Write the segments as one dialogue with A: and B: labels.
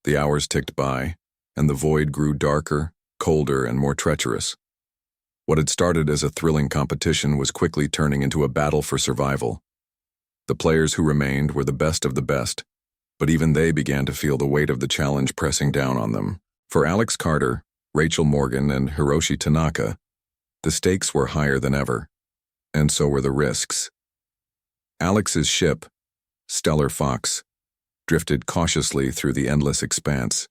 A: The hours ticked by, and the void grew darker, colder, and more treacherous. What had started as a thrilling competition was quickly turning into a battle for survival. The players who remained were the best of the best, but even they began to feel the weight of the challenge pressing down on them. For Alex Carter, Rachel Morgan, and Hiroshi Tanaka, the stakes were higher than ever, and so were the risks. Alex's ship, Stellar Fox, drifted cautiously through the endless expanse.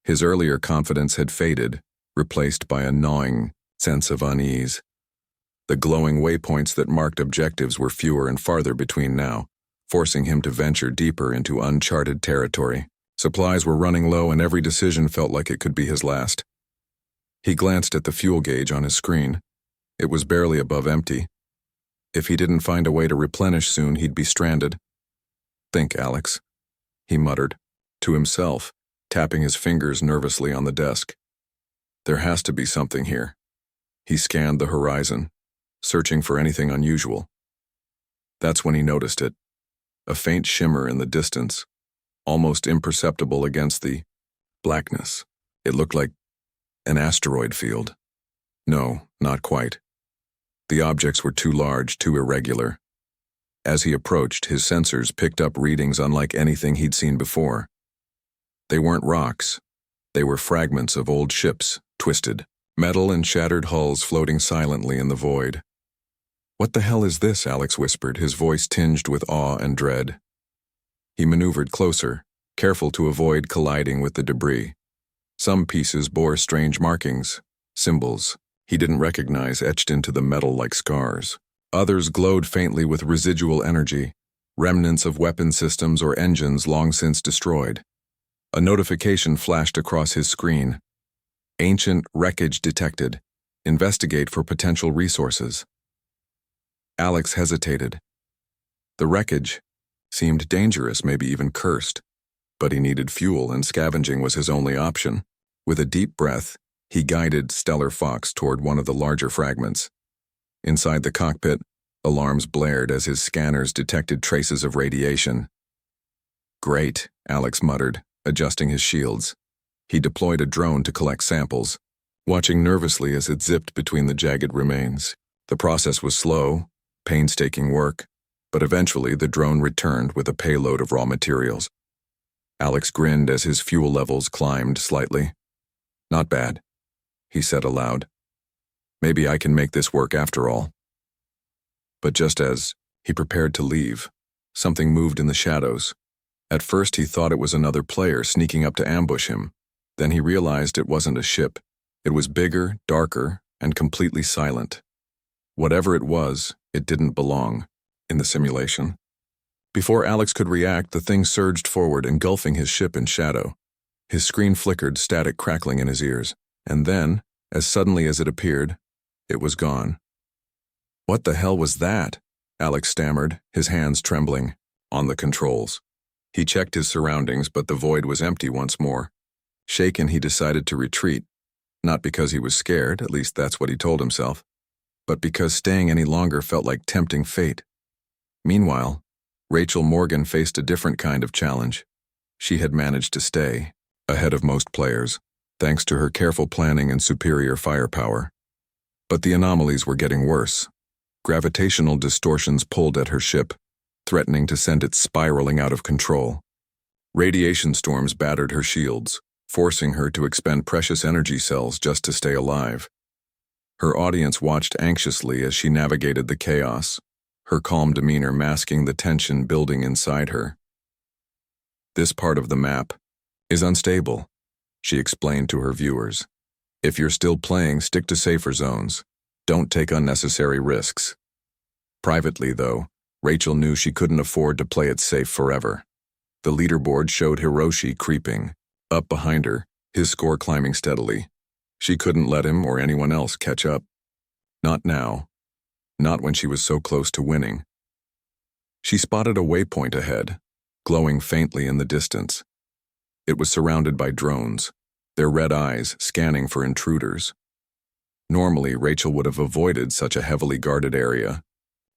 A: His earlier confidence had faded, replaced by a gnawing sense of unease. The glowing waypoints that marked objectives were fewer and farther between now, forcing him to venture deeper into uncharted territory. Supplies were running low, and every decision felt like it could be his last. He glanced at the fuel gauge on his screen. It was barely above empty. If he didn't find a way to replenish soon, he'd be stranded. "Think, Alex," he muttered, to himself, tapping his fingers nervously on the desk. "There has to be something here." He scanned the horizon, searching for anything unusual. That's when he noticed it, a faint shimmer in the distance, almost imperceptible against the blackness. It looked like an asteroid field. No, not quite. The objects were too large, too irregular. As he approached, his sensors picked up readings unlike anything he'd seen before. They weren't rocks. They were fragments of old ships, twisted, metal and shattered hulls floating silently in the void. "What the hell is this?" Alex whispered, his voice tinged with awe and dread. He maneuvered closer, careful to avoid colliding with the debris. Some pieces bore strange markings, symbols he didn't recognize etched into the metal like scars. Others glowed faintly with residual energy, remnants of weapon systems or engines long since destroyed. A notification flashed across his screen. "Ancient wreckage detected. Investigate for potential resources." Alex hesitated. The wreckage seemed dangerous, maybe even cursed, but he needed fuel and scavenging was his only option. With a deep breath, he guided Stellar Fox toward one of the larger fragments. Inside the cockpit, alarms blared as his scanners detected traces of radiation. "Great," Alex muttered, adjusting his shields. He deployed a drone to collect samples, watching nervously as it zipped between the jagged remains. The process was slow, painstaking work, but eventually the drone returned with a payload of raw materials. Alex grinned as his fuel levels climbed slightly. "Not bad," he said aloud. "Maybe I can make this work after all." But just as he prepared to leave, something moved in the shadows. At first he thought it was another player sneaking up to ambush him. Then he realized it wasn't a ship. It was bigger, darker, and completely silent. Whatever it was, it didn't belong in the simulation. Before Alex could react, the thing surged forward, engulfing his ship in shadow. His screen flickered, static crackling in his ears. And then, as suddenly as it appeared, it was gone. "What the hell was that?" Alex stammered, his hands trembling. On the controls. He checked his surroundings, but the void was empty once more. Shaken, he decided to retreat, not because he was scared, at least that's what he told himself, but because staying any longer felt like tempting fate. Meanwhile, Rachel Morgan faced a different kind of challenge. She had managed to stay ahead of most players, thanks to her careful planning and superior firepower. But the anomalies were getting worse. Gravitational distortions pulled at her ship, threatening to send it spiraling out of control. Radiation storms battered her shields, forcing her to expend precious energy cells just to stay alive. Her audience watched anxiously as she navigated the chaos, her calm demeanor masking the tension building inside her. "This part of the map is unstable," she explained to her viewers. "If you're still playing, stick to safer zones. Don't take unnecessary risks." Privately, though, Rachel knew she couldn't afford to play it safe forever. The leaderboard showed Hiroshi creeping up behind her, his score climbing steadily. She couldn't let him or anyone else catch up. Not now. Not when she was so close to winning. She spotted a waypoint ahead, glowing faintly in the distance. It was surrounded by drones, their red eyes scanning for intruders. Normally, Rachel would have avoided such a heavily guarded area,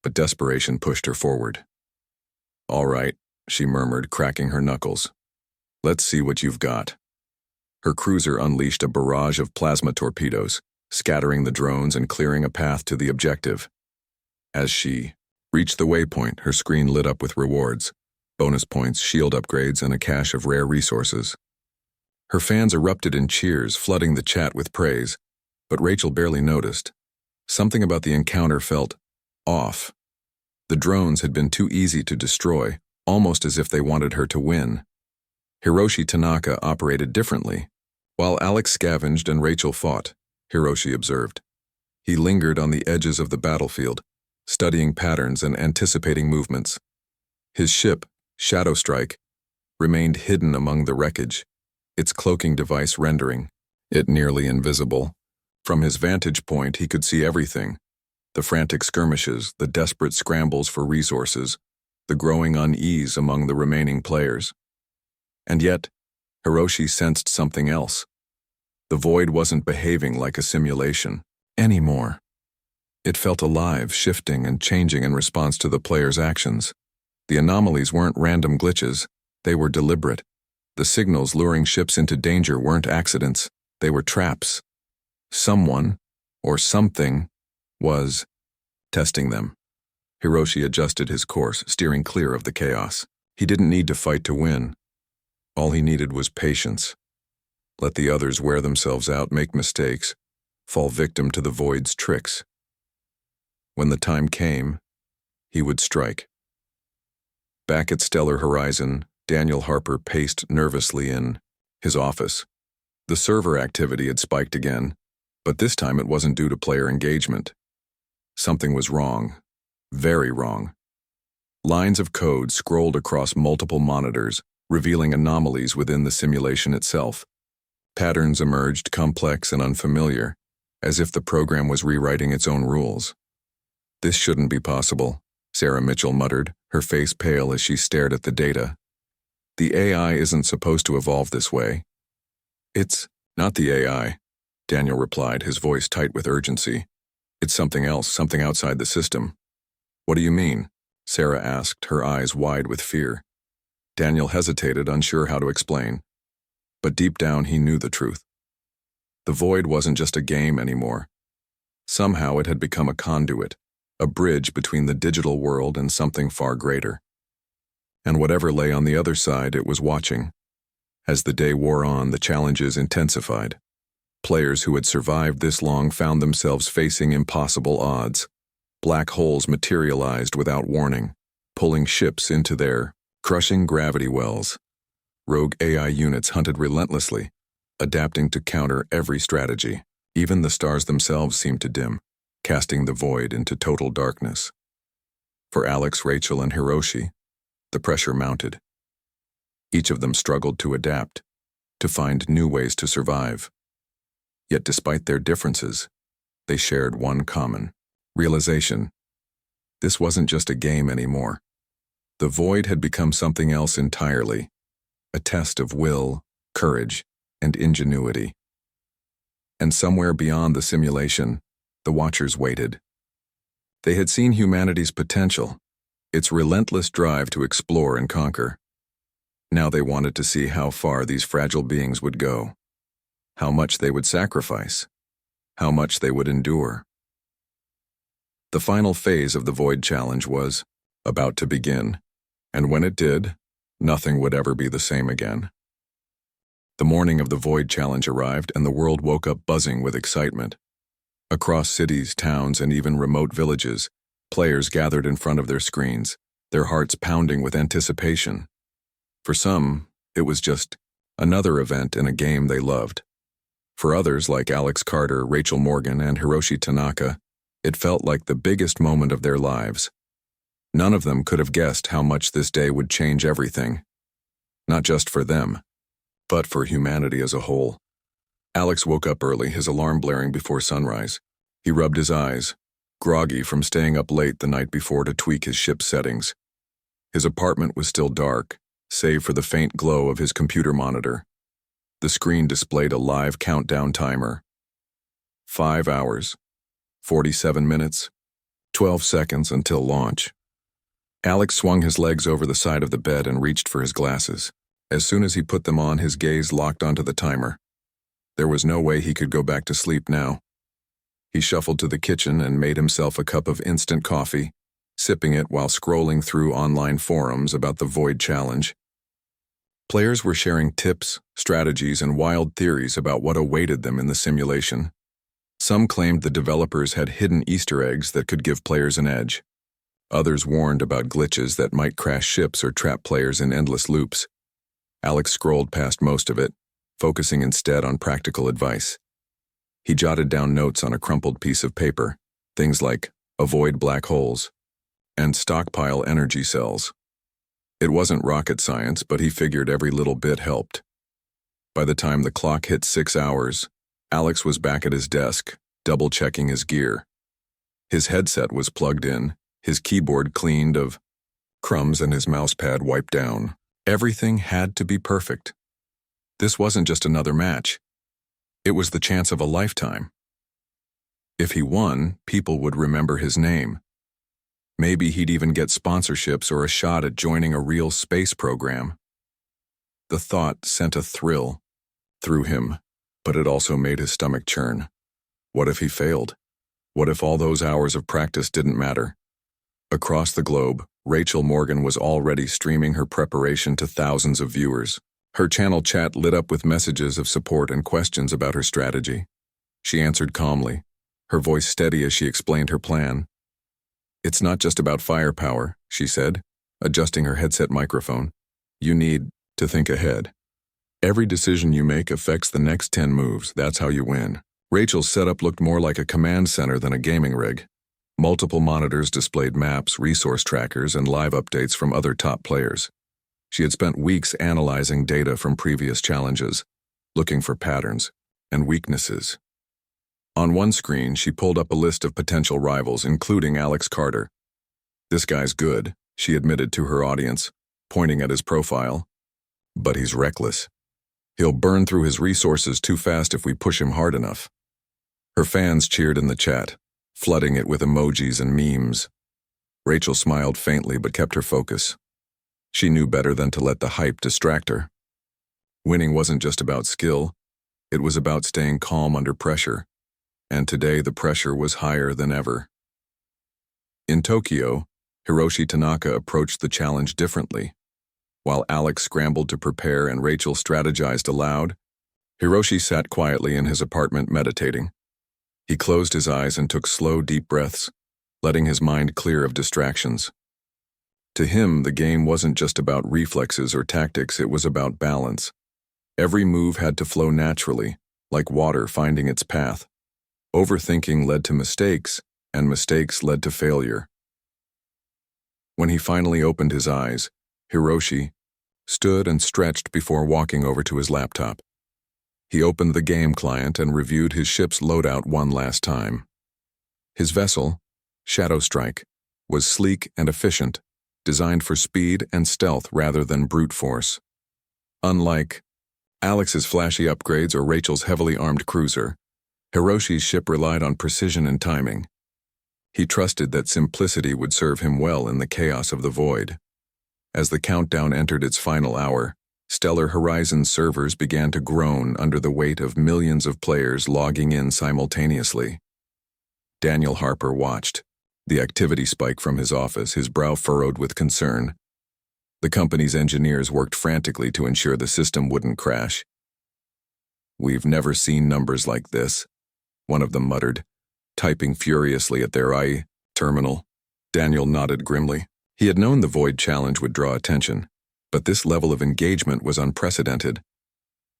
A: but desperation pushed her forward. "All right," she murmured, cracking her knuckles. Let's see what you've got. Her cruiser unleashed a barrage of plasma torpedoes, scattering the drones and clearing a path to the objective. As she reached the waypoint, her screen lit up with rewards, bonus points, shield upgrades, and a cache of rare resources. Her fans erupted in cheers, flooding the chat with praise, but Rachel barely noticed. Something about the encounter felt off. The drones had been too easy to destroy, almost as if they wanted her to win. Hiroshi Tanaka operated differently. While Alex scavenged and Rachel fought, Hiroshi observed. He lingered on the edges of the battlefield, studying patterns and anticipating movements. His ship, Shadow Strike, remained hidden among the wreckage, its cloaking device rendering it nearly invisible. From his vantage point, he could see everything: the frantic skirmishes, the desperate scrambles for resources, the growing unease among the remaining players. And yet, Hiroshi sensed something else. The void wasn't behaving like a simulation anymore. It felt alive, shifting and changing in response to the players' actions. The anomalies weren't random glitches, they were deliberate. The signals luring ships into danger weren't accidents, they were traps. Someone, or something, was testing them. Hiroshi adjusted his course, steering clear of the chaos. He didn't need to fight to win. All he needed was patience. Let the others wear themselves out, make mistakes, fall victim to the void's tricks. When the time came, he would strike. Back at Stellar Horizon, Daniel Harper paced nervously in his office. The server activity had spiked again, but this time it wasn't due to player engagement. Something was wrong, very wrong. Lines of code scrolled across multiple monitors, revealing anomalies within the simulation itself. Patterns emerged, complex and unfamiliar, as if the program was rewriting its own rules. "This shouldn't be possible," Sarah Mitchell muttered, her face pale as she stared at the data. "The AI isn't supposed to evolve this way." "It's not the AI," Daniel replied, his voice tight with urgency. "It's something else, something outside the system." "What do you mean?" Sarah asked, her eyes wide with fear. Daniel hesitated, unsure how to explain. But deep down he knew the truth. The void wasn't just a game anymore. Somehow it had become a conduit, a bridge between the digital world and something far greater. And whatever lay on the other side, it was watching. As the day wore on, the challenges intensified. Players who had survived this long found themselves facing impossible odds. Black holes materialized without warning, pulling ships into their crushing gravity wells. Rogue AI units hunted relentlessly, adapting to counter every strategy. Even the stars themselves seemed to dim, casting the void into total darkness. For Alex, Rachel, and Hiroshi, the pressure mounted. Each of them struggled to adapt, to find new ways to survive. Yet despite their differences, they shared one common realization. This wasn't just a game anymore. The void had become something else entirely, a test of will, courage, and ingenuity. And somewhere beyond the simulation, the Watchers waited. They had seen humanity's potential, its relentless drive to explore and conquer. Now they wanted to see how far these fragile beings would go, how much they would sacrifice, how much they would endure. The final phase of the Void Challenge was about to begin, and when it did, nothing would ever be the same again. The morning of the Void Challenge arrived, and the world woke up buzzing with excitement. Across cities, towns, and even remote villages, players gathered in front of their screens, their hearts pounding with anticipation. For some, it was just another event in a game they loved. For others, like Alex Carter, Rachel Morgan, and Hiroshi Tanaka, it felt like the biggest moment of their lives. None of them could have guessed how much this day would change everything. Not just for them, but for humanity as a whole. Alex woke up early, his alarm blaring before sunrise. He rubbed his eyes, groggy from staying up late the night before to tweak his ship's settings. His apartment was still dark, save for the faint glow of his computer monitor. The screen displayed a live countdown timer. 5 hours, 47 minutes, 12 seconds until launch. Alex swung his legs over the side of the bed and reached for his glasses. As soon as he put them on, his gaze locked onto the timer. There was no way he could go back to sleep now. He shuffled to the kitchen and made himself a cup of instant coffee, sipping it while scrolling through online forums about the Void Challenge. Players were sharing tips, strategies, and wild theories about what awaited them in the simulation. Some claimed the developers had hidden Easter eggs that could give players an edge. Others warned about glitches that might crash ships or trap players in endless loops. Alex scrolled past most of it, focusing instead on practical advice. He jotted down notes on a crumpled piece of paper, things like avoid black holes and stockpile energy cells. It wasn't rocket science, but he figured every little bit helped. By the time the clock hit 6 hours, Alex was back at his desk, double-checking his gear. His headset was plugged in, his keyboard cleaned of crumbs and his mousepad wiped down. Everything had to be perfect. This wasn't just another match. It was the chance of a lifetime. If he won, people would remember his name. Maybe he'd even get sponsorships or a shot at joining a real space program. The thought sent a thrill through him, but it also made his stomach churn. What if he failed? What if all those hours of practice didn't matter? Across the globe, Rachel Morgan was already streaming her preparation to thousands of viewers. Her channel chat lit up with messages of support and questions about her strategy. She answered calmly, her voice steady as she explained her plan. "It's not just about firepower," she said, adjusting her headset microphone. "You need to think ahead. Every decision you make affects the next 10 moves. That's how you win." Rachel's setup looked more like a command center than a gaming rig. Multiple monitors displayed maps, resource trackers, and live updates from other top players. She had spent weeks analyzing data from previous challenges, looking for patterns and weaknesses. On one screen, she pulled up a list of potential rivals, including Alex Carter. "This guy's good," she admitted to her audience, pointing at his profile. "But he's reckless. He'll burn through his resources too fast if we push him hard enough." Her fans cheered in the chat, flooding it with emojis and memes. Rachel smiled faintly but kept her focus. She knew better than to let the hype distract her. Winning wasn't just about skill, it was about staying calm under pressure, and today the pressure was higher than ever. In Tokyo, Hiroshi Tanaka approached the challenge differently. While Alex scrambled to prepare and Rachel strategized aloud, Hiroshi sat quietly in his apartment meditating. He closed his eyes and took slow, deep breaths, letting his mind clear of distractions. To him, the game wasn't just about reflexes or tactics, it was about balance. Every move had to flow naturally, like water finding its path. Overthinking led to mistakes, and mistakes led to failure. When he finally opened his eyes, Hiroshi stood and stretched before walking over to his laptop. He opened the game client and reviewed his ship's loadout one last time. His vessel, Shadow Strike, was sleek and efficient, designed for speed and stealth rather than brute force. Unlike Alex's flashy upgrades or Rachel's heavily armed cruiser, Hiroshi's ship relied on precision and timing. He trusted that simplicity would serve him well in the chaos of the void. As the countdown entered its final hour, Stellar Horizons servers began to groan under the weight of millions of players logging in simultaneously. Daniel Harper watched the activity spike from his office, his brow furrowed with concern. The company's engineers worked frantically to ensure the system wouldn't crash. "We've never seen numbers like this," one of them muttered, typing furiously at their IE terminal. Daniel nodded grimly. He had known the Void Challenge would draw attention, but this level of engagement was unprecedented.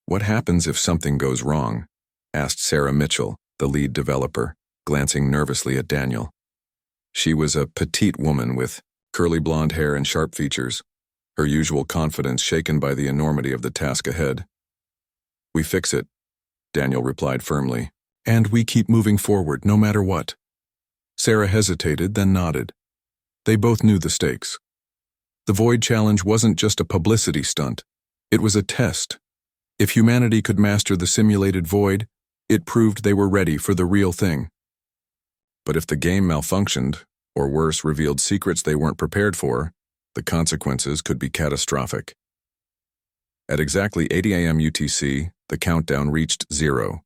A: "What happens if something goes wrong?" asked Sarah Mitchell, the lead developer, glancing nervously at Daniel. She was a petite woman with curly blonde hair and sharp features, her usual confidence shaken by the enormity of the task ahead. "We fix it," Daniel replied firmly, "and we keep moving forward no matter what." Sarah hesitated, then nodded. They both knew the stakes. The Void Challenge wasn't just a publicity stunt. It was a test. If humanity could master the simulated void, it proved they were ready for the real thing. But if the game malfunctioned, or worse, revealed secrets they weren't prepared for, the consequences could be catastrophic. At exactly 8 a.m. UTC, the countdown reached 0.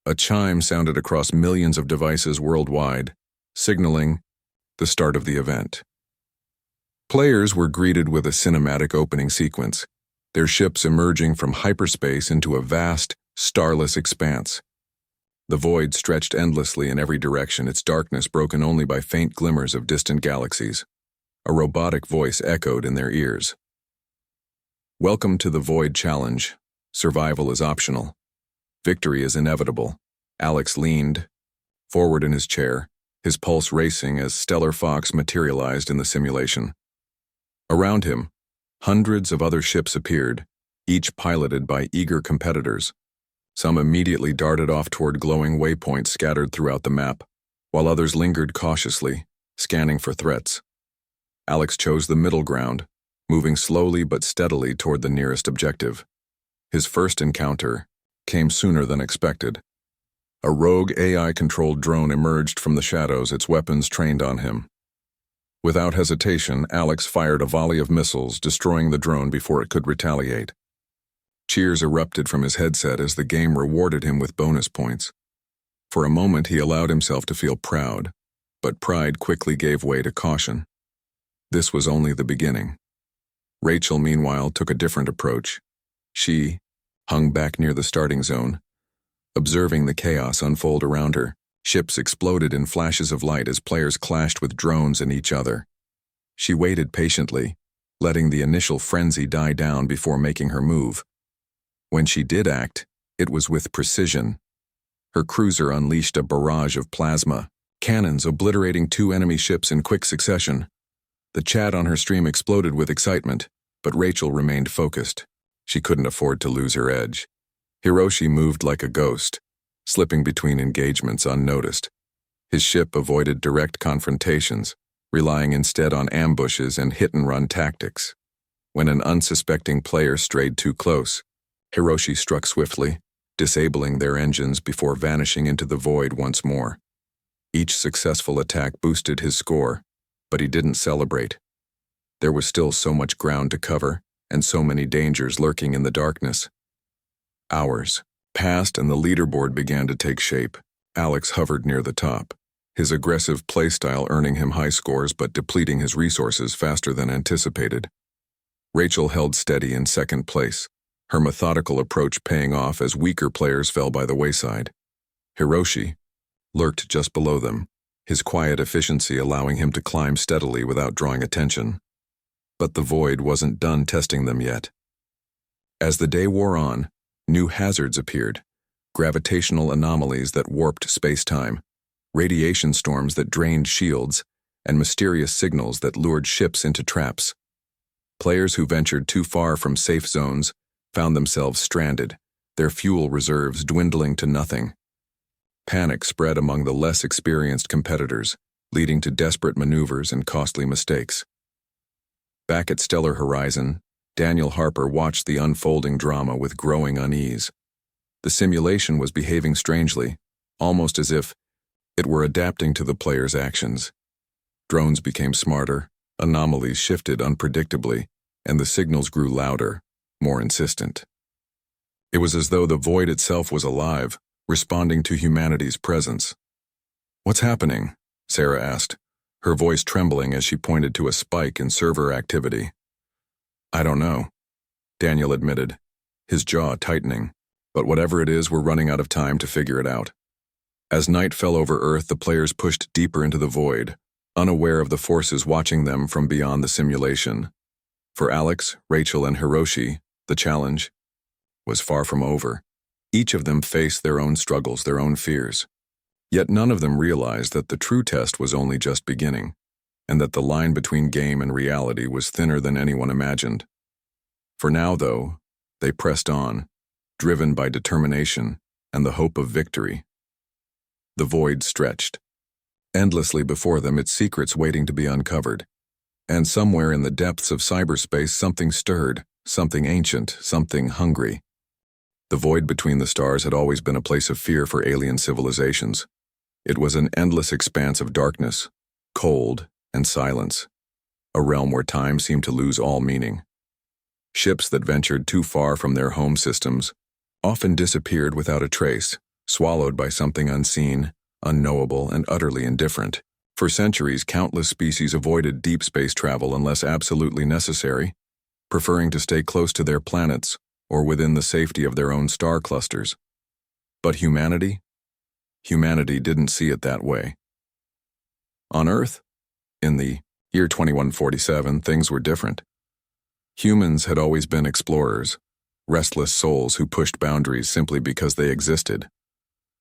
A: A chime sounded across millions of devices worldwide, signaling the start of the event. Players were greeted with a cinematic opening sequence, their ships emerging from hyperspace into a vast, starless expanse. The void stretched endlessly in every direction, its darkness broken only by faint glimmers of distant galaxies. A robotic voice echoed in their ears. "Welcome to the Void Challenge. Survival is optional. Victory is inevitable." Alex leaned forward in his chair, his pulse racing as Stellar Fox materialized in the simulation. Around him, hundreds of other ships appeared, each piloted by eager competitors. Some immediately darted off toward glowing waypoints scattered throughout the map, while others lingered cautiously, scanning for threats. Alex chose the middle ground, moving slowly but steadily toward the nearest objective. His first encounter came sooner than expected. A rogue AI-controlled drone emerged from the shadows, its weapons trained on him. Without hesitation, Alex fired a volley of missiles, destroying the drone before it could retaliate. Cheers erupted from his headset as the game rewarded him with bonus points. For a moment, he allowed himself to feel proud, but pride quickly gave way to caution. This was only the beginning. Rachel, meanwhile, took a different approach. She hung back near the starting zone, observing the chaos unfold around her. Ships exploded in flashes of light as players clashed with drones and each other. She waited patiently, letting the initial frenzy die down before making her move. When she did act, it was with precision. Her cruiser unleashed a barrage of plasma cannons, obliterating 2 enemy ships in quick succession. The chat on her stream exploded with excitement, but Rachel remained focused. She couldn't afford to lose her edge. Hiroshi moved like a ghost, slipping between engagements unnoticed. His ship avoided direct confrontations, relying instead on ambushes and hit-and-run tactics. When an unsuspecting player strayed too close, Hiroshi struck swiftly, disabling their engines before vanishing into the void once more. Each successful attack boosted his score, but he didn't celebrate. There was still so much ground to cover, and so many dangers lurking in the darkness. Hours passed and the leaderboard began to take shape. Alex hovered near the top, his aggressive playstyle earning him high scores but depleting his resources faster than anticipated. Rachel held steady in second place, her methodical approach paying off as weaker players fell by the wayside. Hiroshi lurked just below them, his quiet efficiency allowing him to climb steadily without drawing attention. But the void wasn't done testing them yet. As the day wore on, new hazards appeared, gravitational anomalies that warped space-time, radiation storms that drained shields, and mysterious signals that lured ships into traps. Players who ventured too far from safe zones found themselves stranded, their fuel reserves dwindling to nothing. Panic spread among the less experienced competitors, leading to desperate maneuvers and costly mistakes. Back at Stellar Horizon, Daniel Harper watched the unfolding drama with growing unease. The simulation was behaving strangely, almost as if it were adapting to the players' actions. Drones became smarter, anomalies shifted unpredictably, and the signals grew louder, more insistent. It was as though the void itself was alive, responding to humanity's presence. "What's happening?" Sarah asked, her voice trembling as she pointed to a spike in server activity. "I don't know," Daniel admitted, his jaw tightening. "But whatever it is, we're running out of time to figure it out." As night fell over Earth, the players pushed deeper into the void, unaware of the forces watching them from beyond the simulation. For Alex, Rachel, and Hiroshi, the challenge was far from over. Each of them faced their own struggles, their own fears. Yet none of them realized that the true test was only just beginning, and that the line between game and reality was thinner than anyone imagined. For now, though, they pressed on, driven by determination and the hope of victory. The void stretched endlessly before them, its secrets waiting to be uncovered. And somewhere in the depths of cyberspace, something stirred, something ancient, something hungry. The void between the stars had always been a place of fear for alien civilizations. It was an endless expanse of darkness, cold, and silence, a realm where time seemed to lose all meaning. Ships that ventured too far from their home systems often disappeared without a trace, swallowed by something unseen, unknowable, and utterly indifferent. For centuries, countless species avoided deep space travel unless absolutely necessary, preferring to stay close to their planets or within the safety of their own star clusters. But humanity? Humanity didn't see it that way. On Earth, in the year 2147, things were different. Humans had always been explorers, restless souls who pushed boundaries simply because they existed.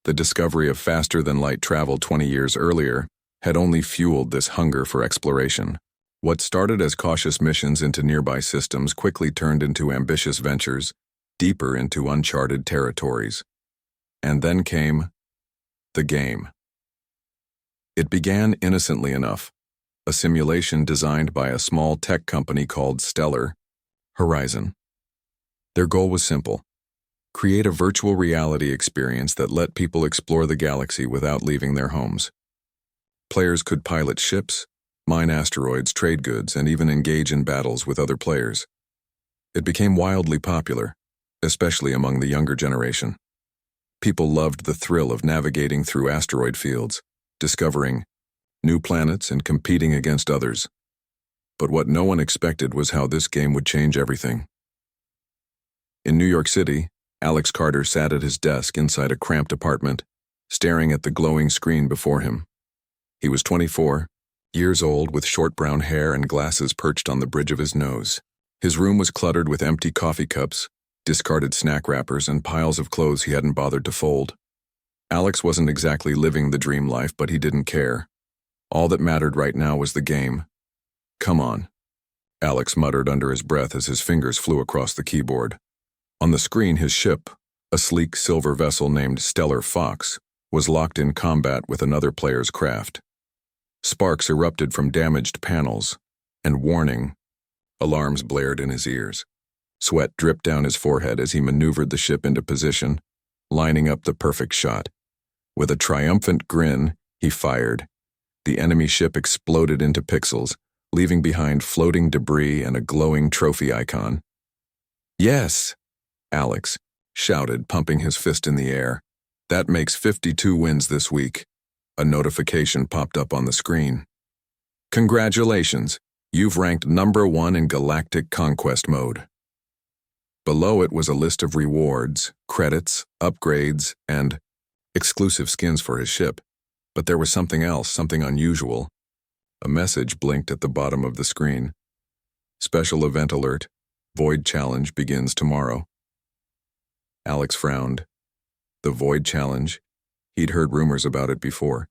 A: The discovery of faster-than-light travel 20 years earlier had only fueled this hunger for exploration. What started as cautious missions into nearby systems quickly turned into ambitious ventures, deeper into uncharted territories. And then came the game. It began innocently enough, a simulation designed by a small tech company called Stellar Horizon. Their goal was simple: create a virtual reality experience that let people explore the galaxy without leaving their homes. Players could pilot ships, mine asteroids, trade goods, and even engage in battles with other players. It became wildly popular, especially among the younger generation. People loved the thrill of navigating through asteroid fields, discovering new planets, and competing against others. But what no one expected was how this game would change everything. In New York City, Alex Carter sat at his desk inside a cramped apartment, staring at the glowing screen before him. He was 24 years old, with short brown hair and glasses perched on the bridge of his nose. His room was cluttered with empty coffee cups, discarded snack wrappers, and piles of clothes he hadn't bothered to fold. Alex wasn't exactly living the dream life, but he didn't care. All that mattered right now was the game. "Come on," Alex muttered under his breath as his fingers flew across the keyboard. On the screen, his ship, a sleek silver vessel named Stellar Fox, was locked in combat with another player's craft. Sparks erupted from damaged panels, and warning alarms blared in his ears. Sweat dripped down his forehead as he maneuvered the ship into position, lining up the perfect shot. With a triumphant grin, he fired. The enemy ship exploded into pixels, leaving behind floating debris and a glowing trophy icon. "Yes!" Alex shouted, pumping his fist in the air. "That makes 52 wins this week." A notification popped up on the screen. "Congratulations, you've ranked #1 in Galactic Conquest mode." Below it was a list of rewards, credits, upgrades, and exclusive skins for his ship. But there was something else, something unusual. A message blinked at the bottom of the screen. "Special event alert. Void challenge begins tomorrow." Alex frowned. The Void challenge? He'd heard rumors about it before.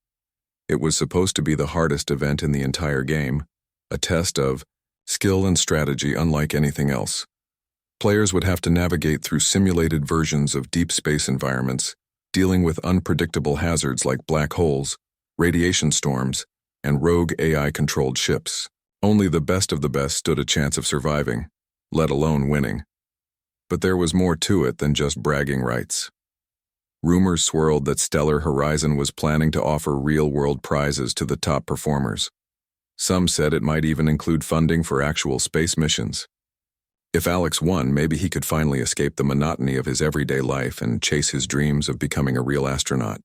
A: It was supposed to be the hardest event in the entire game, a test of skill and strategy unlike anything else. Players would have to navigate through simulated versions of deep space environments, dealing with unpredictable hazards like black holes, radiation storms, and rogue AI-controlled ships. Only the best of the best stood a chance of surviving, let alone winning. But there was more to it than just bragging rights. Rumors swirled that Stellar Horizon was planning to offer real-world prizes to the top performers. Some said it might even include funding for actual space missions. If Alex won, maybe he could finally escape the monotony of his everyday life and chase his dreams of becoming a real astronaut.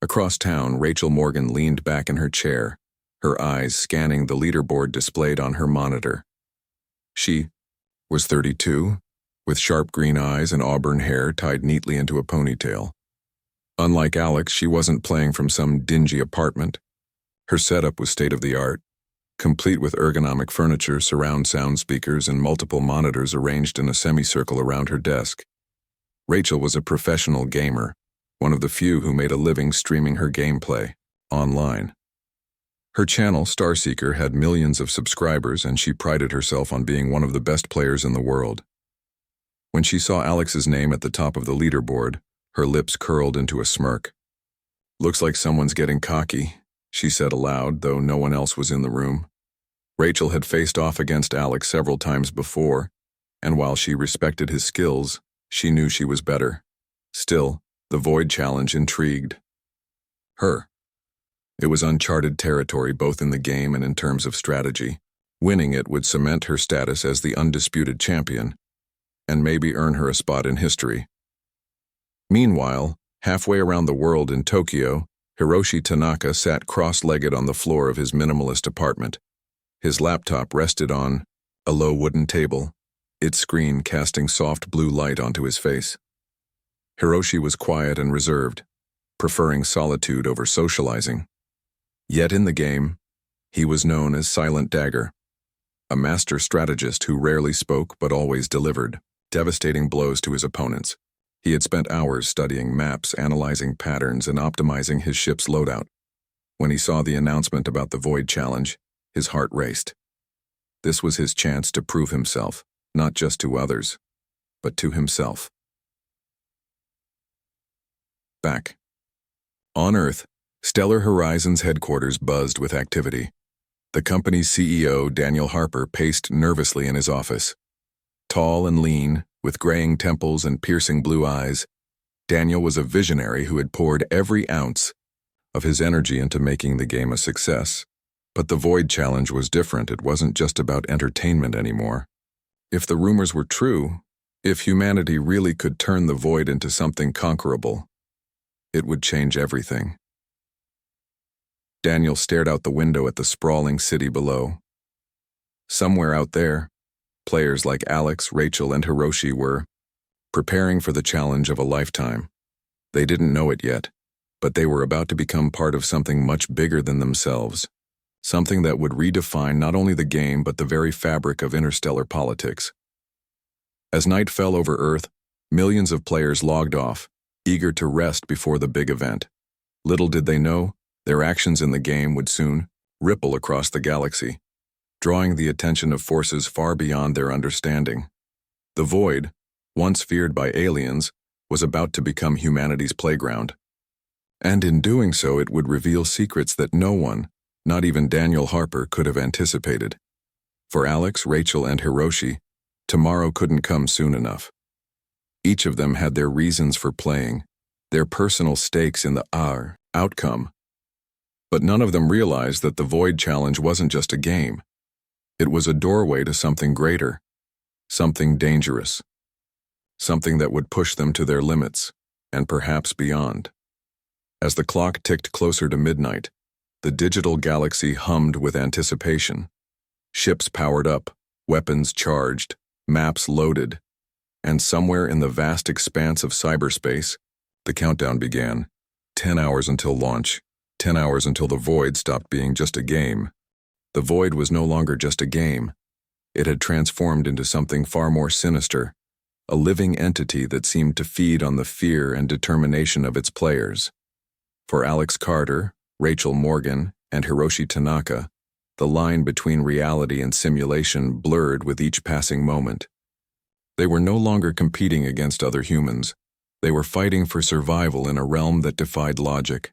A: Across town, Rachel Morgan leaned back in her chair, her eyes scanning the leaderboard displayed on her monitor. She was 32, with sharp green eyes and auburn hair tied neatly into a ponytail. Unlike Alex, she wasn't playing from some dingy apartment. Her setup was state-of-the-art, complete with ergonomic furniture, surround sound speakers, and multiple monitors arranged in a semicircle around her desk. Rachel was a professional gamer, one of the few who made a living streaming her gameplay online. Her channel, Starseeker, had millions of subscribers, and she prided herself on being one of the best players in the world. When she saw Alex's name at the top of the leaderboard, her lips curled into a smirk. "Looks like someone's getting cocky," she said aloud, though no one else was in the room. Rachel had faced off against Alex several times before, and while she respected his skills, she knew she was better. Still, the Void challenge intrigued her. It was uncharted territory both in the game and in terms of strategy. Winning it would cement her status as the undisputed champion, and maybe earn her a spot in history. Meanwhile, halfway around the world in Tokyo, Hiroshi Tanaka sat cross-legged on the floor of his minimalist apartment. His laptop rested on a low wooden table, its screen casting soft blue light onto his face. Hiroshi was quiet and reserved, preferring solitude over socializing. Yet in the game, he was known as Silent Dagger, a master strategist who rarely spoke but always delivered devastating blows to his opponents. He had spent hours studying maps, analyzing patterns, and optimizing his ship's loadout. When he saw the announcement about the Void Challenge, his heart raced. This was his chance to prove himself, not just to others, but to himself. Back on Earth, Stellar Horizons headquarters buzzed with activity. The company's CEO, Daniel Harper, paced nervously in his office. Tall and lean, with graying temples and piercing blue eyes, Daniel was a visionary who had poured every ounce of his energy into making the game a success. But the Void Challenge was different. It wasn't just about entertainment anymore. If the rumors were true, if humanity really could turn the Void into something conquerable, it would change everything. Daniel stared out the window at the sprawling city below. Somewhere out there, players like Alex, Rachel, and Hiroshi were preparing for the challenge of a lifetime. They didn't know it yet, but they were about to become part of something much bigger than themselves, something that would redefine not only the game but the very fabric of interstellar politics. As night fell over Earth, millions of players logged off, eager to rest before the big event. Little did they know, their actions in the game would soon ripple across the galaxy, drawing the attention of forces far beyond their understanding. The Void, once feared by aliens, was about to become humanity's playground. And in doing so, it would reveal secrets that no one, not even Daniel Harper, could have anticipated. For Alex, Rachel, and Hiroshi, tomorrow couldn't come soon enough. Each of them had their reasons for playing, their personal stakes in the outcome. But none of them realized that the Void Challenge wasn't just a game. It was a doorway to something greater, something dangerous, something that would push them to their limits, and perhaps beyond. As the clock ticked closer to midnight, the digital galaxy hummed with anticipation. Ships powered up, weapons charged, maps loaded, and somewhere in the vast expanse of cyberspace, the countdown began. 10 hours until launch, 10 hours until the Void stopped being just a game. The Void was no longer just a game. It had transformed into something far more sinister, a living entity that seemed to feed on the fear and determination of its players. For Alex Carter, Rachel Morgan, and Hiroshi Tanaka, the line between reality and simulation blurred with each passing moment. They were no longer competing against other humans. They were fighting for survival in a realm that defied logic.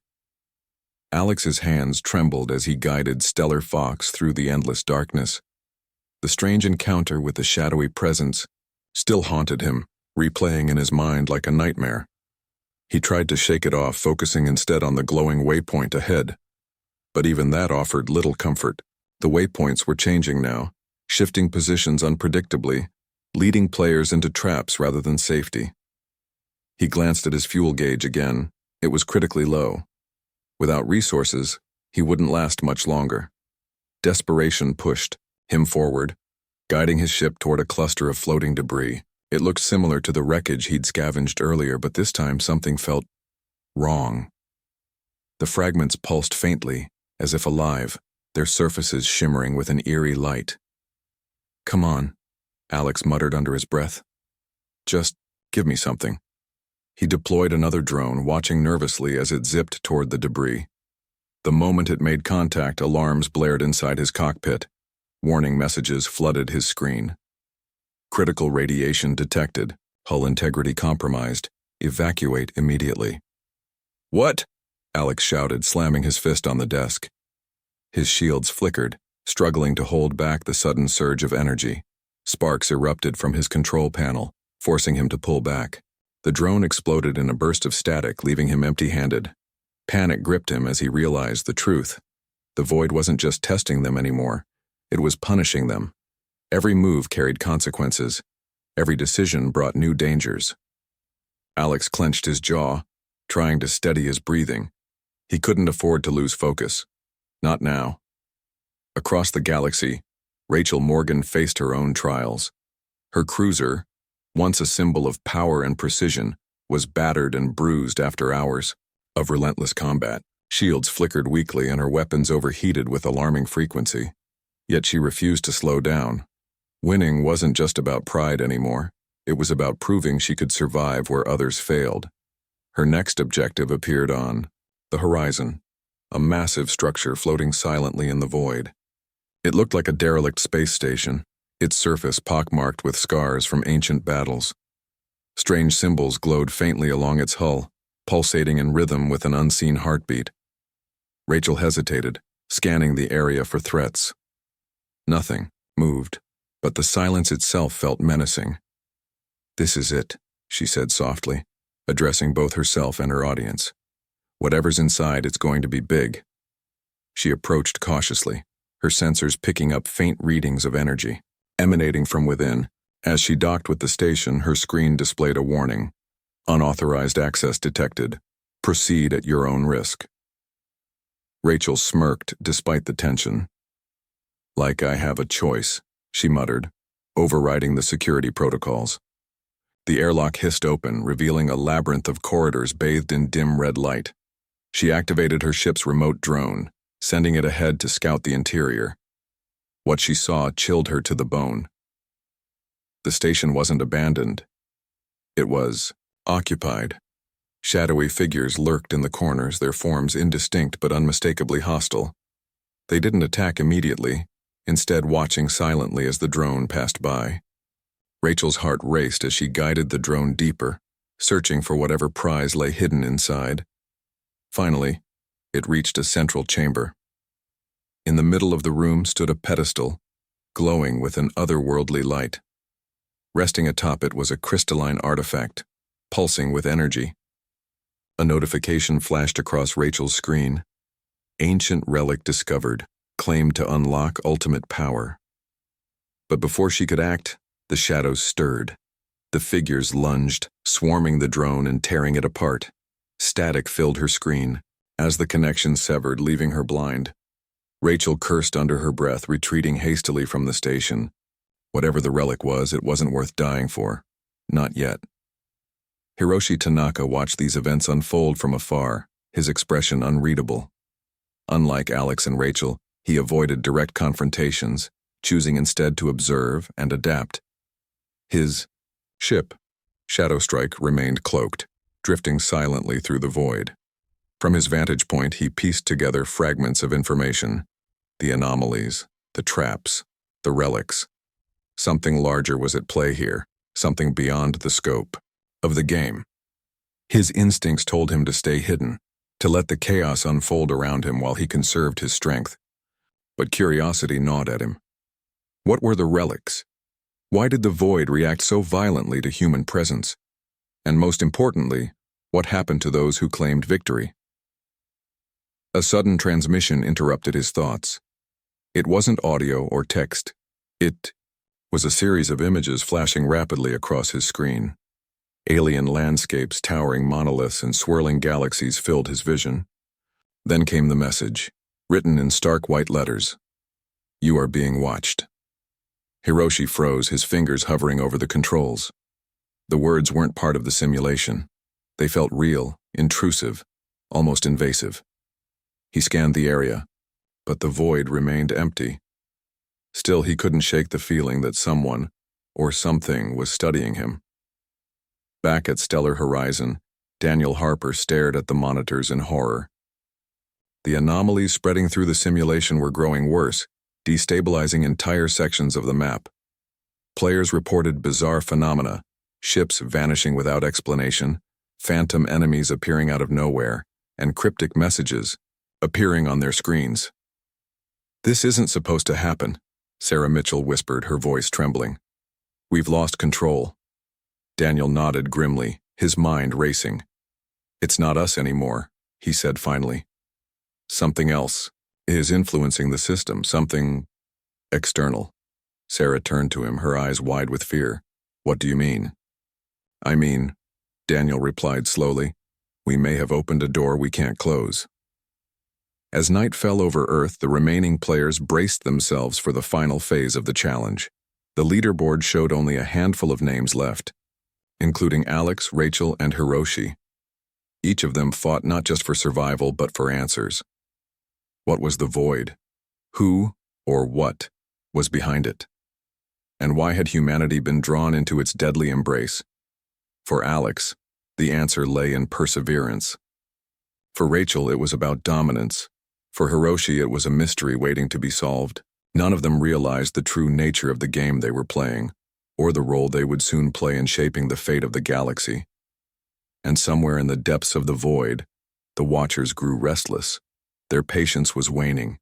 A: Alex's hands trembled as he guided Stellar Fox through the endless darkness. The strange encounter with the shadowy presence still haunted him, replaying in his mind like a nightmare. He tried to shake it off, focusing instead on the glowing waypoint ahead. But even that offered little comfort. The waypoints were changing now, shifting positions unpredictably, leading players into traps rather than safety. He glanced at his fuel gauge again. It was critically low. Without resources, he wouldn't last much longer. Desperation pushed him forward, guiding his ship toward a cluster of floating debris. It looked similar to the wreckage he'd scavenged earlier, but this time something felt wrong. The fragments pulsed faintly, as if alive, their surfaces shimmering with an eerie light. "Come on," Alex muttered under his breath. "Just give me something." He deployed another drone, watching nervously as it zipped toward the debris. The moment it made contact, alarms blared inside his cockpit. Warning messages flooded his screen. Critical radiation detected. Hull integrity compromised. Evacuate immediately. "What?" Alex shouted, slamming his fist on the desk. His shields flickered, struggling to hold back the sudden surge of energy. Sparks erupted from his control panel, forcing him to pull back. The drone exploded in a burst of static, leaving him empty-handed. Panic gripped him as he realized the truth. The Void wasn't just testing them anymore. It was punishing them. Every move carried consequences. Every decision brought new dangers. Alex clenched his jaw, trying to steady his breathing. He couldn't afford to lose focus. Not now. Across the galaxy, Rachel Morgan faced her own trials. Her cruiser, once a symbol of power and precision, was battered and bruised after hours of relentless combat. Shields flickered weakly and her weapons overheated with alarming frequency. Yet she refused to slow down. Winning wasn't just about pride anymore. It was about proving she could survive where others failed. Her next objective appeared on the horizon, a massive structure floating silently in the void. It looked like a derelict space station, its surface pockmarked with scars from ancient battles. Strange symbols glowed faintly along its hull, pulsating in rhythm with an unseen heartbeat. Rachel hesitated, scanning the area for threats. Nothing moved, but the silence itself felt menacing. "This is it," she said softly, addressing both herself and her audience. "Whatever's inside, it's going to be big." She approached cautiously, her sensors picking up faint readings of energy emanating from within. As she docked with the station, her screen displayed a warning. "Unauthorized access detected. Proceed at your own risk." Rachel smirked despite the tension. "Like I have a choice," she muttered, overriding the security protocols. The airlock hissed open, revealing a labyrinth of corridors bathed in dim red light. She activated her ship's remote drone, sending it ahead to scout the interior. What she saw chilled her to the bone. The station wasn't abandoned. It was occupied. Shadowy figures lurked in the corners, their forms indistinct but unmistakably hostile. They didn't attack immediately, instead watching silently as the drone passed by. Rachel's heart raced as she guided the drone deeper, searching for whatever prize lay hidden inside. Finally, it reached a central chamber. In the middle of the room stood a pedestal, glowing with an otherworldly light. Resting atop it was a crystalline artifact, pulsing with energy. A notification flashed across Rachel's screen. Ancient relic discovered, claimed to unlock ultimate power. But before she could act, the shadows stirred. The figures lunged, swarming the drone and tearing it apart. Static filled her screen, as the connection severed, leaving her blind. Rachel cursed under her breath, retreating hastily from the station. Whatever the relic was, it wasn't worth dying for. Not yet. Hiroshi Tanaka watched these events unfold from afar, his expression unreadable. Unlike Alex and Rachel, he avoided direct confrontations, choosing instead to observe and adapt. His ship, Shadowstrike, remained cloaked, drifting silently through the void. From his vantage point, he pieced together fragments of information. The anomalies, the traps, the relics. Something larger was at play here, something beyond the scope of the game. His instincts told him to stay hidden, to let the chaos unfold around him while he conserved his strength. But curiosity gnawed at him. What were the relics? Why did the void react so violently to human presence? And most importantly, what happened to those who claimed victory? A sudden transmission interrupted his thoughts. It wasn't audio or text. It was a series of images flashing rapidly across his screen. Alien landscapes, towering monoliths, and swirling galaxies filled his vision. Then came the message, written in stark white letters. "You are being watched." Hiroshi froze, his fingers hovering over the controls. The words weren't part of the simulation. They felt real, intrusive, almost invasive. He scanned the area, but the void remained empty. Still, he couldn't shake the feeling that someone, or something, was studying him. Back at Stellar Horizon, Daniel Harper stared at the monitors in horror. The anomalies spreading through the simulation were growing worse, destabilizing entire sections of the map. Players reported bizarre phenomena, ships vanishing without explanation, phantom enemies appearing out of nowhere, and cryptic messages appearing on their screens. "This isn't supposed to happen," Sarah Mitchell whispered, her voice trembling. "We've lost control." Daniel nodded grimly, his mind racing. "It's not us anymore," he said finally. "Something else is influencing the system, something External. Sarah turned to him, her eyes wide with fear. What do you mean? I mean, Daniel replied slowly, we may have opened a door we can't close. As night fell over Earth, the remaining players braced themselves for the final phase of the challenge. The leaderboard showed only a handful of names left, including Alex, Rachel, and Hiroshi. Each of them fought not just for survival, but for answers. What was the void? Who, or what, was behind it? And why had humanity been drawn into its deadly embrace? For Alex, the answer lay in perseverance. For Rachel, it was about dominance. For Hiroshi, it was a mystery waiting to be solved. None of them realized the true nature of the game they were playing, or the role they would soon play in shaping the fate of the galaxy. And somewhere in the depths of the void, the watchers grew restless. Their patience was waning,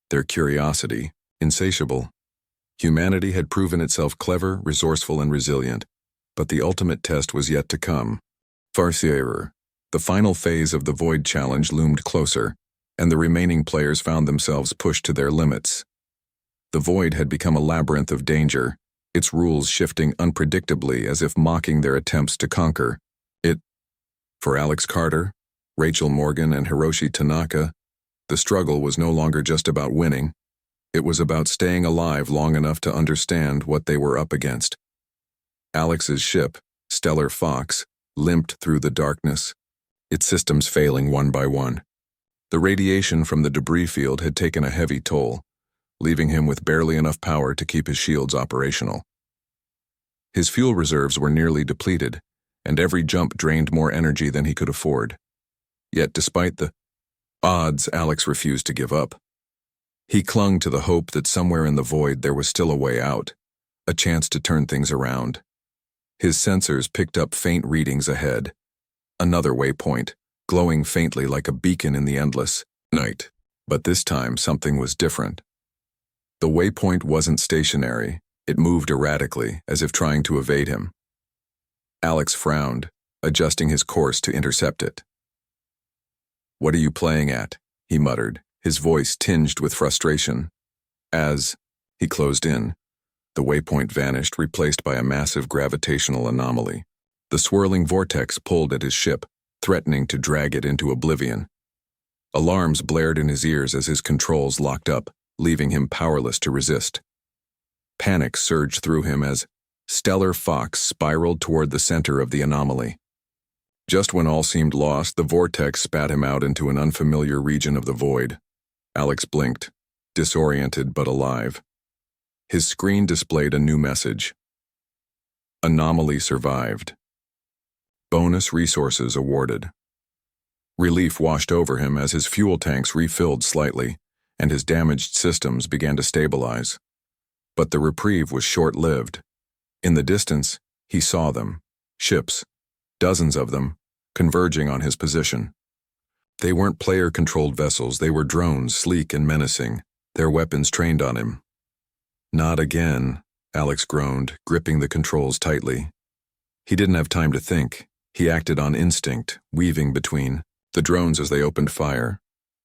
A: their curiosity insatiable. Humanity had proven itself clever, resourceful, and resilient, but the ultimate test was yet to come. Farcier. The final phase of the Void Challenge loomed closer, and the remaining players found themselves pushed to their limits. The Void had become a labyrinth of danger, its rules shifting unpredictably as if mocking their attempts to conquer it. For Alex Carter, Rachel Morgan, and Hiroshi Tanaka, the struggle was no longer just about winning. It was about staying alive long enough to understand what they were up against. Alex's ship, Stellar Fox, limped through the darkness, its systems failing one by one. The radiation from the debris field had taken a heavy toll, leaving him with barely enough power to keep his shields operational. His fuel reserves were nearly depleted, and every jump drained more energy than he could afford. Yet despite the odds, Alex refused to give up. He clung to the hope that somewhere in the void there was still a way out, a chance to turn things around. His sensors picked up faint readings ahead. Another waypoint, glowing faintly like a beacon in the endless night. But this time something was different. The waypoint wasn't stationary. It moved erratically, as if trying to evade him. Alex frowned, adjusting his course to intercept it. "What are you playing at?" he muttered, his voice tinged with frustration. As he closed in, the waypoint vanished, replaced by a massive gravitational anomaly. The swirling vortex pulled at his ship, threatening to drag it into oblivion. Alarms blared in his ears as his controls locked up, leaving him powerless to resist. Panic surged through him as Stellar Fox spiraled toward the center of the anomaly. Just when all seemed lost, the vortex spat him out into an unfamiliar region of the void. Alex blinked, disoriented but alive. His screen displayed a new message. Anomaly survived. Bonus resources awarded. Relief washed over him as his fuel tanks refilled slightly, and his damaged systems began to stabilize. But the reprieve was short-lived. In the distance, he saw them, ships, dozens of them, converging on his position. They weren't player-controlled vessels, they were drones, sleek and menacing, their weapons trained on him. "Not again," Alex groaned, gripping the controls tightly. He didn't have time to think. He acted on instinct, weaving between the drones as they opened fire.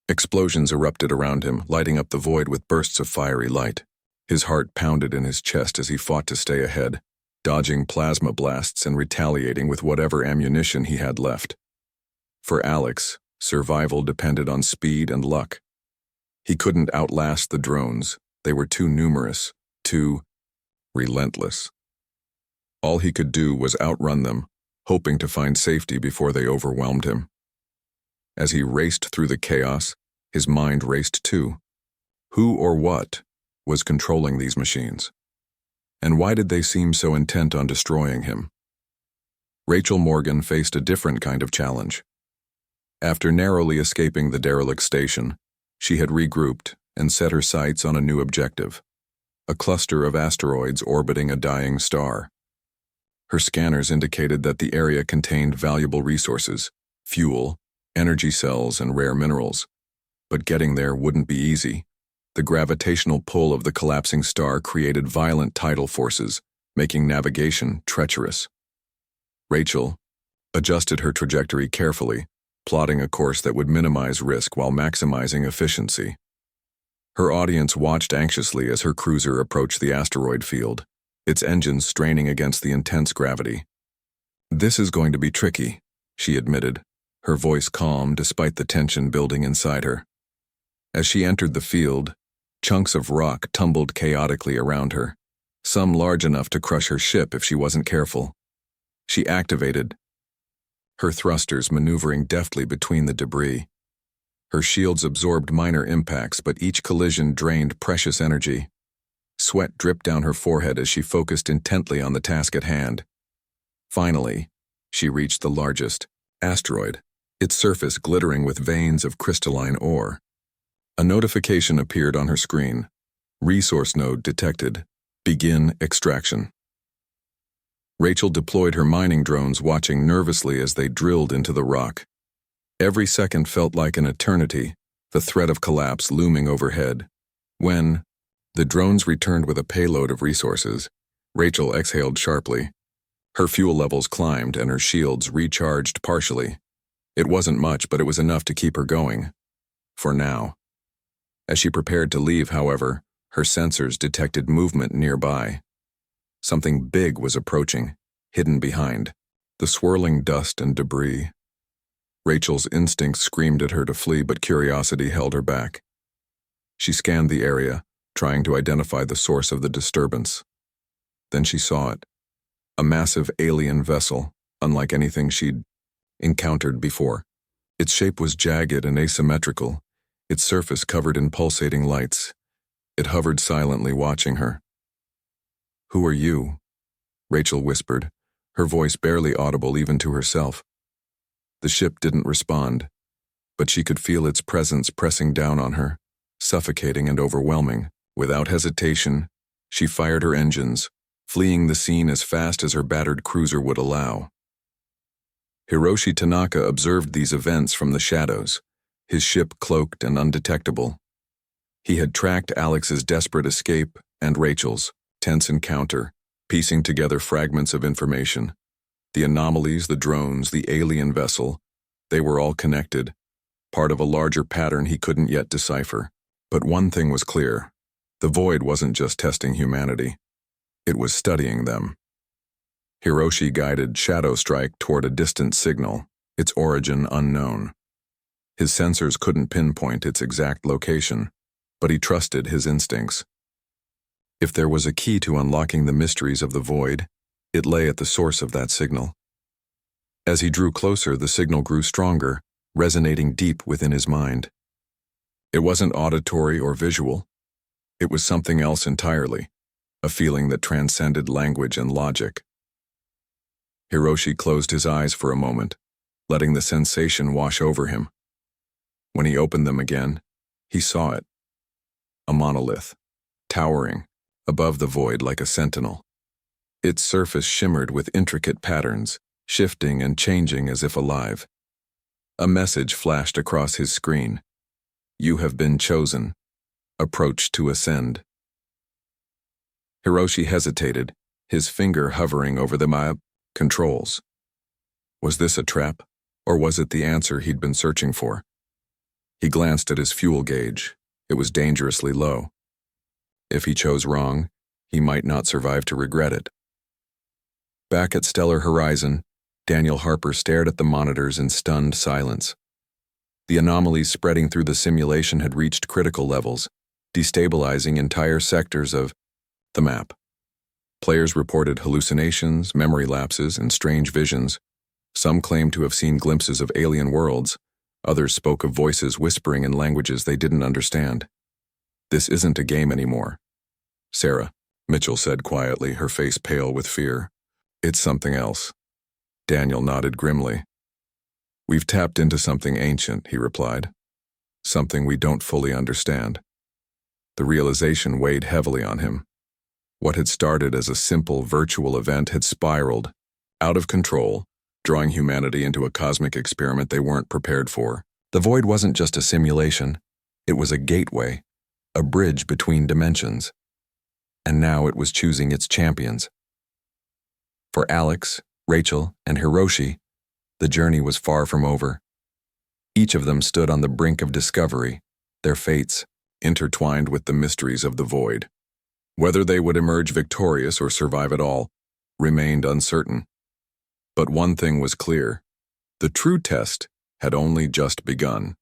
A: Explosions erupted around him, lighting up the void with bursts of fiery light. His heart pounded in his chest as he fought to stay ahead, dodging plasma blasts and retaliating with whatever ammunition he had left. For Alex, survival depended on speed and luck. He couldn't outlast the drones. They were too numerous, too relentless. All he could do was outrun them, hoping to find safety before they overwhelmed him. As he raced through the chaos, his mind raced too. Who or what was controlling these machines? And why did they seem so intent on destroying him? Rachel Morgan faced a different kind of challenge. After narrowly escaping the derelict station, she had regrouped and set her sights on a new objective, a cluster of asteroids orbiting a dying star. Her scanners indicated that the area contained valuable resources, fuel, energy cells, and rare minerals. But getting there wouldn't be easy. The gravitational pull of the collapsing star created violent tidal forces, making navigation treacherous. Rachel adjusted her trajectory carefully, plotting a course that would minimize risk while maximizing efficiency. Her audience watched anxiously as her cruiser approached the asteroid field, its engines straining against the intense gravity. "This is going to be tricky," she admitted, her voice calm despite the tension building inside her. As she entered the field, chunks of rock tumbled chaotically around her, some large enough to crush her ship if she wasn't careful. She activated her thrusters, maneuvering deftly between the debris. Her shields absorbed minor impacts, but each collision drained precious energy. Sweat dripped down her forehead as she focused intently on the task at hand. Finally, she reached the largest asteroid, its surface glittering with veins of crystalline ore. A notification appeared on her screen. Resource node detected. Begin extraction. Rachel deployed her mining drones, watching nervously as they drilled into the rock. Every second felt like an eternity, the threat of collapse looming overhead. When the drones returned with a payload of resources, Rachel exhaled sharply. Her fuel levels climbed and her shields recharged partially. It wasn't much, but it was enough to keep her going. For now. As she prepared to leave, however, her sensors detected movement nearby. Something big was approaching, hidden behind the swirling dust and debris. Rachel's instincts screamed at her to flee, but curiosity held her back. She scanned the area, trying to identify the source of the disturbance. Then she saw it. A massive alien vessel, unlike anything she'd encountered before. Its shape was jagged and asymmetrical, its surface covered in pulsating lights. It hovered silently, watching her. "Who are you?" Rachel whispered, her voice barely audible even to herself. The ship didn't respond, but she could feel its presence pressing down on her, suffocating and overwhelming. Without hesitation, she fired her engines, fleeing the scene as fast as her battered cruiser would allow. Hiroshi Tanaka observed these events from the shadows, his ship cloaked and undetectable. He had tracked Alex's desperate escape and Rachel's tense encounter, piecing together fragments of information. The anomalies, the drones, the alien vessel, they were all connected, part of a larger pattern he couldn't yet decipher. But one thing was clear: the void wasn't just testing humanity. It was studying them. Hiroshi guided Shadow Strike toward a distant signal, its origin unknown. His sensors couldn't pinpoint its exact location, but he trusted his instincts. If there was a key to unlocking the mysteries of the void, it lay at the source of that signal. As he drew closer, the signal grew stronger, resonating deep within his mind. It wasn't auditory or visual. It was something else entirely, a feeling that transcended language and logic. Hiroshi closed his eyes for a moment, letting the sensation wash over him. When he opened them again, he saw it. A monolith, towering above the void like a sentinel. Its surface shimmered with intricate patterns, shifting and changing as if alive. A message flashed across his screen. "You have been chosen. Approach to ascend." Hiroshi hesitated, his finger hovering over the map controls. Was this a trap, or was it the answer he'd been searching for? He glanced at his fuel gauge. It was dangerously low. If he chose wrong, he might not survive to regret it. Back at Stellar Horizon, Daniel Harper stared at the monitors in stunned silence. The anomalies spreading through the simulation had reached critical levels, destabilizing entire sectors of the map. Players reported hallucinations, memory lapses, and strange visions. Some claimed to have seen glimpses of alien worlds. Others spoke of voices whispering in languages they didn't understand. "This isn't a game anymore." "Sarah," Mitchell said quietly, her face pale with fear. "It's something else." Daniel nodded grimly. "We've tapped into something ancient," he replied. "Something we don't fully understand." The realization weighed heavily on him. What had started as a simple virtual event had spiraled, out of control, drawing humanity into a cosmic experiment they weren't prepared for. The void wasn't just a simulation. It was a gateway, a bridge between dimensions. And now it was choosing its champions. For Alex, Rachel, and Hiroshi, the journey was far from over. Each of them stood on the brink of discovery, their fates intertwined with the mysteries of the void. Whether they would emerge victorious or survive at all remained uncertain. But one thing was clear: the true test had only just begun.